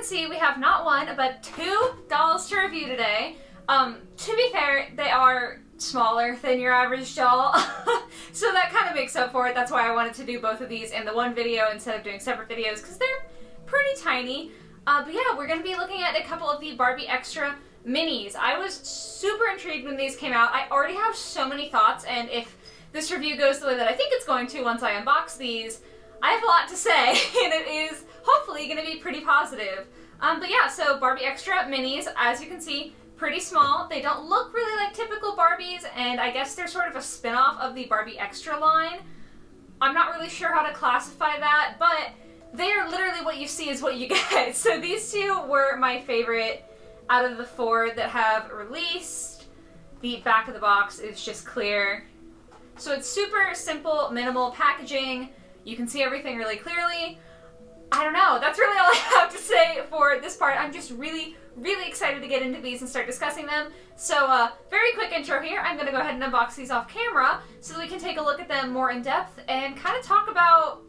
see, we have not one, but two dolls to review today. To be fair, they are smaller than your average doll, so that kind of makes up for it. That's why I wanted to do both of these in the one video instead of doing separate videos, because they're pretty tiny. But yeah, we're going to be looking at a couple of the Barbie Extra Minis. I was super intrigued when these came out. I already have so many thoughts, and if this review goes the way that I think it's going to once I unbox these, I have a lot to say, and it is hopefully going to be pretty positive. But yeah, so Barbie Extra Minis, as you can see, pretty small. They don't look really like typical Barbies, and I guess they're sort of a spin-off of the Barbie Extra line. I'm not really sure how to classify that, but they are literally what you see is what you get. So these two were my favorite out of the four that have released. The back of the box is just clear. So it's super simple, minimal packaging. You can see everything really clearly. I don't know, that's really all I have to say for this part. I'm just really excited to get into these and start discussing them. So very quick intro here. I'm going to go ahead and unbox these off camera so that we can take a look at them more in depth and kind of talk about,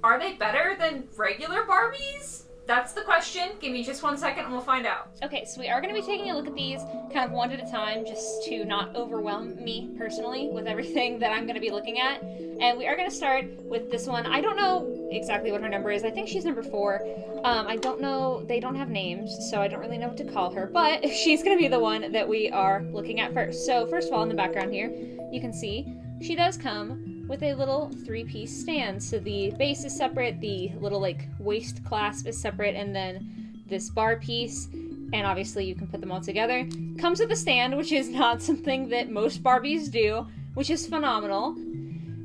are they better than regular Barbies? That's the question. Give me just 1 second and we'll find out. Okay, so we are going to be taking a look at these kind of one at a time just to not overwhelm me personally with everything that I'm going to be looking at. And we are going to start with this one. I don't know exactly what her number is. I think she's number 4. I don't know. They don't have names, so I don't really know what to call her. But she's going to be the one that we are looking at first. So first of all, in the background here, you can see she does come with a little 3-piece stand. So the base is separate, the little like waist clasp is separate, and then this bar piece, and obviously you can put them all together. Comes with a stand, which is not something that most Barbies do, which is phenomenal.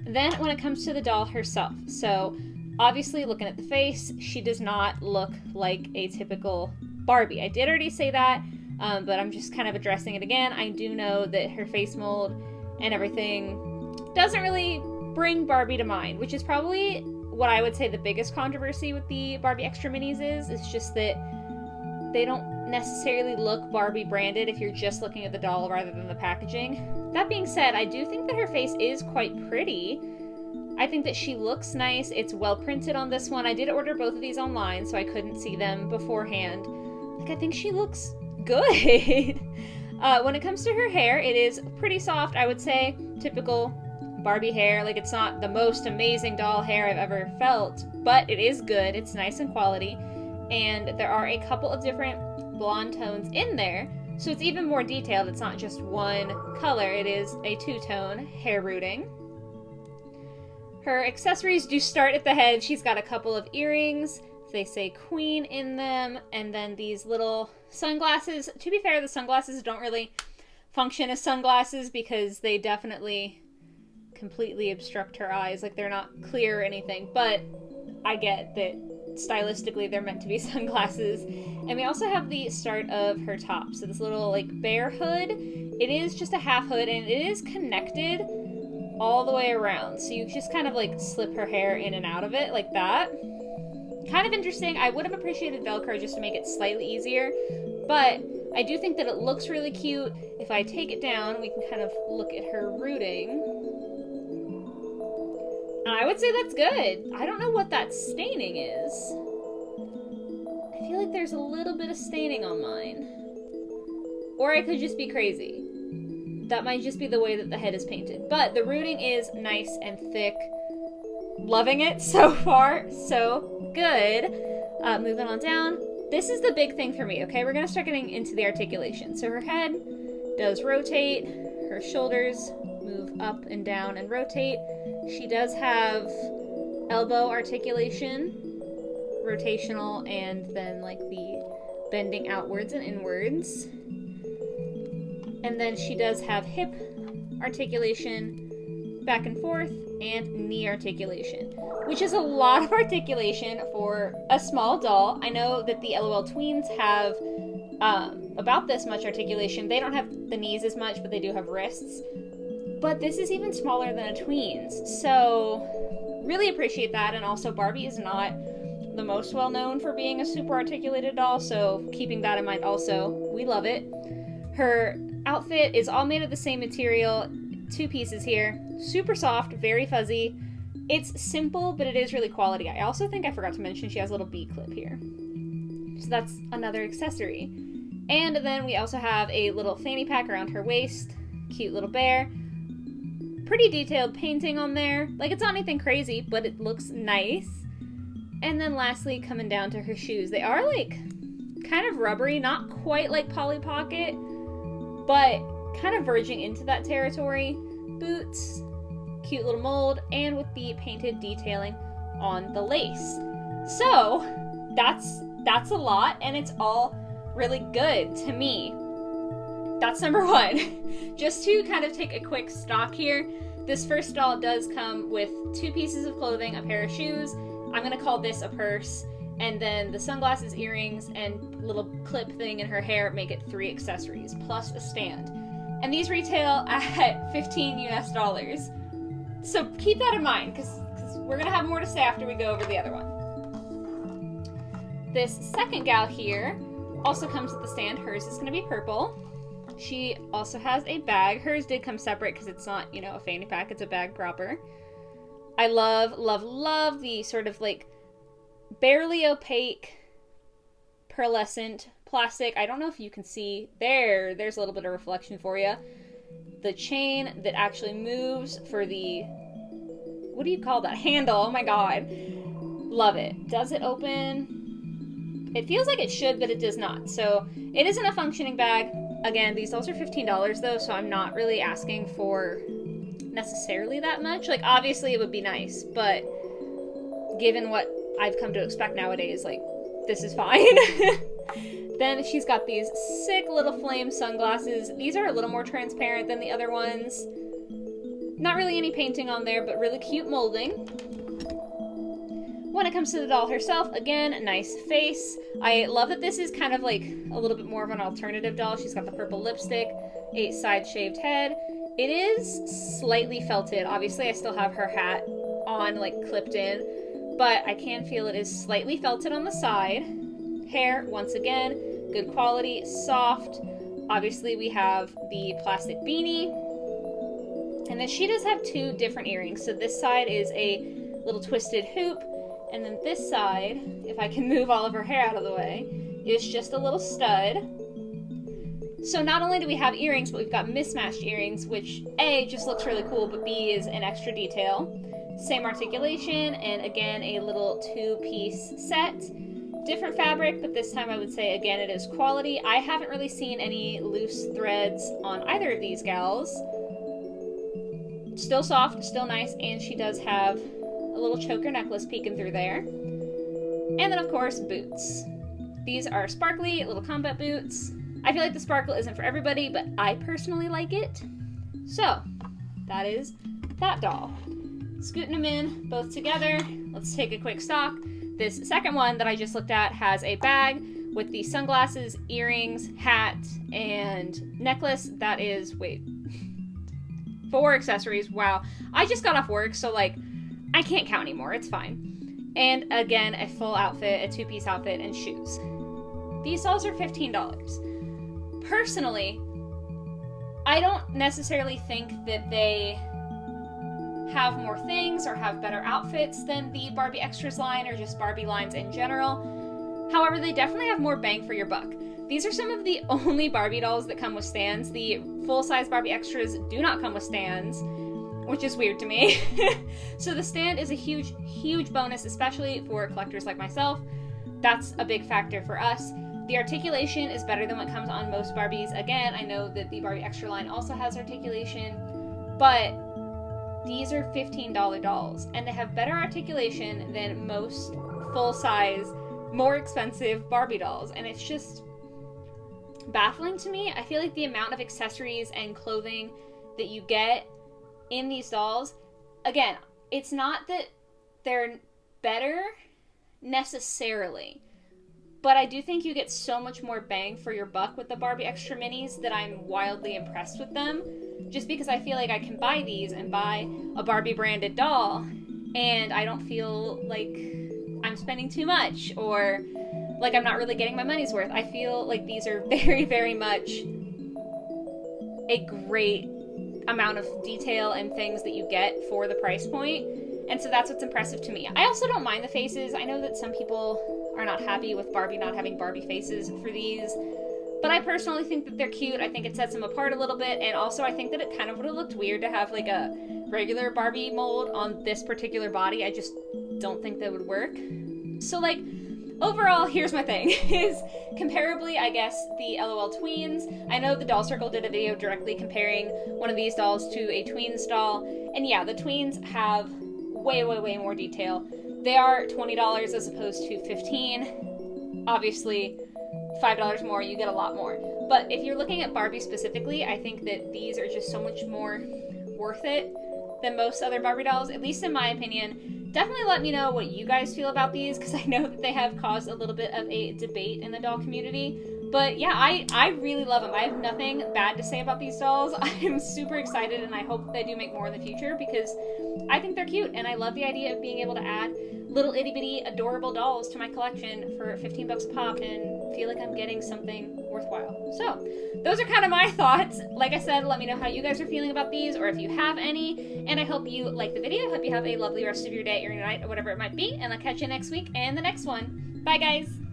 Then when it comes to the doll herself, so obviously looking at the face, she does not look like a typical Barbie. I did already say that, but I'm just kind of addressing it again. I do know that her face mold and everything doesn't really bring Barbie to mind, which is probably what I would say the biggest controversy with the Barbie Extra Minis is. It's just that they don't necessarily look Barbie branded if you're just looking at the doll rather than the packaging. That being said, I do think that her face is quite pretty. I think that she looks nice. It's well printed on this one. I did order both of these online, so I couldn't see them beforehand. Like, I think she looks good. When it comes to her hair, it is pretty soft, I would say. Typical Barbie hair. Like, it's not the most amazing doll hair I've ever felt, but it is good. It's nice and quality. And there are a couple of different blonde tones in there, so it's even more detailed. It's not just one color. It is a 2-tone hair rooting. Her accessories do start at the head. She's got a couple of earrings. They say Queen in them, and then these little sunglasses. To be fair, the sunglasses don't really function as sunglasses because they definitely completely obstruct her eyes. Like, they're not clear or anything, but I get that stylistically they're meant to be sunglasses. And we also have the start of her top. So this little like bear hood. It is just a half hood, and it is connected all the way around. So you just kind of like slip her hair in and out of it like that. Kind of interesting. I would have appreciated Velcro just to make it slightly easier, but I do think that it looks really cute. If I take it down, we can kind of look at her rooting. I would say that's good. I don't know what that staining is. I feel like there's a little bit of staining on mine. Or I could just be crazy. That might just be the way that the head is painted. But the rooting is nice and thick. Loving it so far. So good. Moving on down. This is the big thing for me, okay? We're going to start getting into the articulation. So her head does rotate. Her shoulders move up and down and rotate. She does have elbow articulation, rotational, and then like the bending outwards and inwards. And then she does have hip articulation, back and forth, and knee articulation, which is a lot of articulation for a small doll. I know that the LOL Tweens have about this much articulation. They don't have the knees as much, but they do have wrists. But this is even smaller than a Tweens, so really appreciate that. And also, Barbie is not the most well known for being a super articulated doll, so keeping that in mind also, we love it. Her outfit is all made of the same material, 2 pieces here, super soft, very fuzzy. It's simple, but it is really quality. I also think I forgot to mention she has a little B-clip here. So that's another accessory. And then we also have a little fanny pack around her waist. Cute little bear. Pretty detailed painting on there. Like, it's not anything crazy, but it looks nice. And then lastly, coming down to her shoes. They are, like, kind of rubbery. Not quite like Polly Pocket, but kind of verging into that territory. Boots. Cute little mold. And with the painted detailing on the lace. So, that's a lot, and it's all really good to me. That's number one. Just to kind of take a quick stock here, this first doll does come with 2 pieces of clothing, a pair of shoes. I'm gonna call this a purse, and then the sunglasses, earrings, and little clip thing in her hair make it 3 accessories, plus a stand. And these retail at $15 US. So keep that in mind, because we're gonna have more to say after we go over the other one. This second gal here also comes with the stand. Hers is gonna be purple. She also has a bag. Hers did come separate because it's not, a fanny pack. It's a bag proper. I love, love, love the sort of like barely opaque pearlescent plastic. I don't know if you can see there's a little bit of reflection for you. The chain that actually moves for the, what do you call that? Handle. Oh my god. Love it. Does it open? It feels like it should, but it does not. So it isn't a functioning bag. Again, these dolls are $15 though, so I'm not really asking for necessarily that much. Like, obviously it would be nice, but given what I've come to expect nowadays, like, this is fine. Then she's got these sick little flame sunglasses. These are a little more transparent than the other ones. Not really any painting on there, but really cute molding. When it comes to the doll herself, again, a nice face. I love that this is kind of like a little bit more of an alternative doll. She's got the purple lipstick, a side shaved head. It is slightly felted. Obviously, I still have her hat on, like, clipped in, but I can feel it is slightly felted on the side. Hair, once again, good quality, soft. Obviously, we have the plastic beanie. And then she does have 2 different earrings. So this side is a little twisted hoop. And then this side, if I can move all of her hair out of the way, is just a little stud. So not only do we have earrings, but we've got mismatched earrings, which A, just looks really cool, but B, is an extra detail. Same articulation, and again, a little 2-piece set. Different fabric, but this time I would say, again, it is quality. I haven't really seen any loose threads on either of these gals. Still soft, still nice, and she does have a little choker necklace peeking through there. And then, of course, boots. These are sparkly little combat boots. I feel like the sparkle isn't for everybody, but I personally like it. So, that is that doll. Scooting them in, both together. Let's take a quick stock. This second one that I just looked at has a bag with the sunglasses, earrings, hat, and necklace. That is, 4 accessories. Wow. I just got off work, so, like, I can't count anymore. It's fine. And again, a full outfit, a 2-piece outfit, and shoes. These dolls are $15. Personally, I don't necessarily think that they have more things or have better outfits than the Barbie Extras line or just Barbie lines in general. However, they definitely have more bang for your buck. These are some of the only Barbie dolls that come with stands. The full-size Barbie Extras do not come with stands, which is weird to me. So the stand is a huge, huge bonus, especially for collectors like myself. That's a big factor for us. The articulation is better than what comes on most Barbies. Again, I know that the Barbie Extra line also has articulation, but these are $15 dolls, and they have better articulation than most full-size, more expensive Barbie dolls, and it's just baffling to me. I feel like the amount of accessories and clothing that you get in these dolls, again, it's not that they're better necessarily, but I do think you get so much more bang for your buck with the Barbie Extra Minis that I'm wildly impressed with them, just because I feel like I can buy these and buy a Barbie branded doll and I don't feel like I'm spending too much or like I'm not really getting my money's worth. I feel like these are very, very much a great amount of detail and things that you get for the price point. And so that's what's impressive to me. I also don't mind the faces. I know that some people are not happy with Barbie not having Barbie faces for these. But I personally think that they're cute. I think it sets them apart a little bit, and also I think that it kind of would have looked weird to have like a regular Barbie mold on this particular body. I just don't think that would work. So like, overall, here's my thing, is comparably, I guess, the LOL Tweens. I know the Doll Circle did a video directly comparing one of these dolls to a Tweens doll, and yeah, the Tweens have way, way, way more detail. They are $20 as opposed to $15. Obviously, $5 more, you get a lot more. But if you're looking at Barbie specifically, I think that these are just so much more worth it than most other Barbie dolls, at least in my opinion. Definitely let me know what you guys feel about these, because I know that they have caused a little bit of a debate in the doll community. But yeah, I really love them. I have nothing bad to say about these dolls. I am super excited, and I hope that they do make more in the future, because I think they're cute, and I love the idea of being able to add little itty bitty adorable dolls to my collection for 15 bucks a pop and feel like I'm getting something worthwhile. So those are kind of my thoughts. Like I said, let me know how you guys are feeling about these, or if you have any, and I hope you like the video. I hope you have a lovely rest of your day or your night or whatever it might be, and I'll catch you next week and the next one. Bye guys!